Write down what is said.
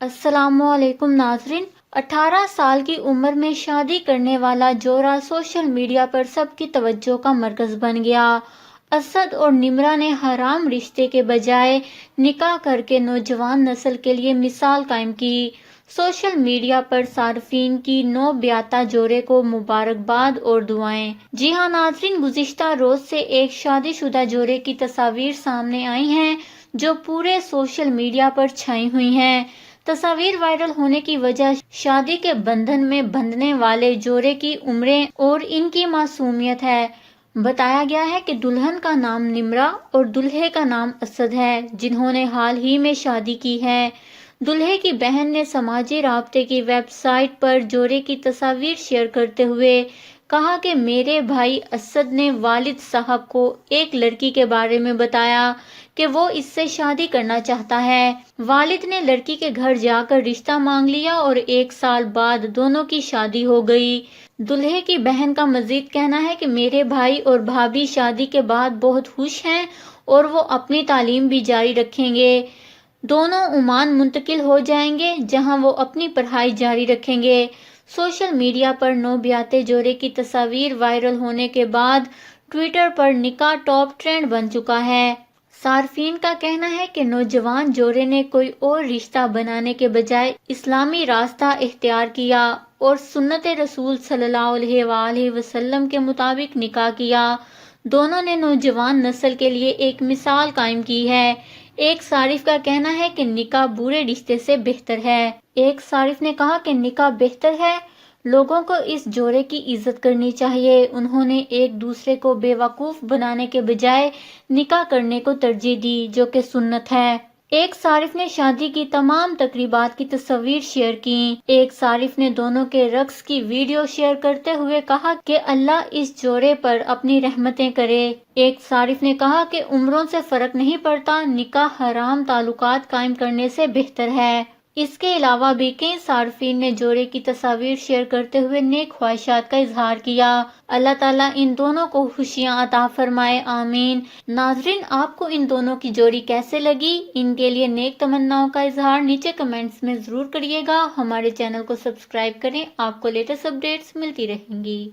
السلام علیکم ناظرین، 18 سال کی عمر میں شادی کرنے والا جوڑا سوشل میڈیا پر سب کی توجہ کا مرکز بن گیا۔ اسد اور نمرہ نے حرام رشتے کے بجائے نکاح کر کے نوجوان نسل کے لیے مثال قائم کی۔ سوشل میڈیا پر صارفین کی نو بیاتہ جوڑے کو مبارکباد اور دعائیں۔ جی ہاں ناظرین، گزشتہ روز سے ایک شادی شدہ جوڑے کی تصاویر سامنے آئی ہیں جو پورے سوشل میڈیا پر چھائی ہوئی ہیں۔ تصاویر وائرل ہونے کی وجہ شادی کے بندھن میں بندھنے والے جوڑے کی عمریں اور ان کی معصومیت ہے۔ بتایا گیا ہے کہ دلہن کا نام نمرہ اور دلہے کا نام اسد ہے، جنہوں نے حال ہی میں شادی کی ہے۔ دلہے کی بہن نے سماجی رابطے کی ویب سائٹ پر جوڑے کی تصاویر شیئر کرتے ہوئے کہا کہ میرے بھائی اسد نے والد صاحب کو ایک لڑکی کے بارے میں بتایا کہ وہ اس سے شادی کرنا چاہتا ہے۔ والد نے لڑکی کے گھر جا کر رشتہ مانگ لیا اور 1 سال بعد دونوں کی شادی ہو گئی۔ دلہے کی بہن کا مزید کہنا ہے کہ میرے بھائی اور بھابھی شادی کے بعد بہت خوش ہیں اور وہ اپنی تعلیم بھی جاری رکھیں گے۔ دونوں عمان منتقل ہو جائیں گے جہاں وہ اپنی پڑھائی جاری رکھیں گے۔ سوشل میڈیا پر نو بیاتے جوڑے کی تصاویر وائرل ہونے کے بعد ٹویٹر پر نکاح ٹاپ ٹرینڈ بن چکا ہے۔ صارفین کا کہنا ہے کہ نوجوان جوڑے نے کوئی اور رشتہ بنانے کے بجائے اسلامی راستہ اختیار کیا اور سنت رسول صلی اللہ علیہ وآلہ وسلم کے مطابق نکاح کیا۔ دونوں نے نوجوان نسل کے لیے ایک مثال قائم کی ہے۔ ایک صارف کا کہنا ہے کہ نکاح برے رشتے سے بہتر ہے۔ ایک صارف نے کہا کہ نکاح بہتر ہے، لوگوں کو اس جوڑے کی عزت کرنی چاہیے۔ انہوں نے ایک دوسرے کو بے وقوف بنانے کے بجائے نکاح کرنے کو ترجیح دی، جو کہ سنت ہے۔ ایک صارف نے شادی کی تمام تقریبات کی تصاویر شیئر کیں۔ ایک صارف نے دونوں کے رقص کی ویڈیو شیئر کرتے ہوئے کہا کہ اللہ اس جوڑے پر اپنی رحمتیں کرے۔ ایک صارف نے کہا کہ عمروں سے فرق نہیں پڑتا، نکاح حرام تعلقات قائم کرنے سے بہتر ہے۔ اس کے علاوہ بھی کئی صارفین نے جوڑے کی تصاویر شیئر کرتے ہوئے نیک خواہشات کا اظہار کیا۔ اللہ تعالیٰ ان دونوں کو خوشیاں عطا فرمائے، آمین۔ ناظرین، آپ کو ان دونوں کی جوڑی کیسے لگی؟ ان کے لیے نیک تمناؤں کا اظہار نیچے کمنٹس میں ضرور کریے گا۔ ہمارے چینل کو سبسکرائب کریں، آپ کو لیٹسٹ اپڈیٹس ملتی رہیں گی۔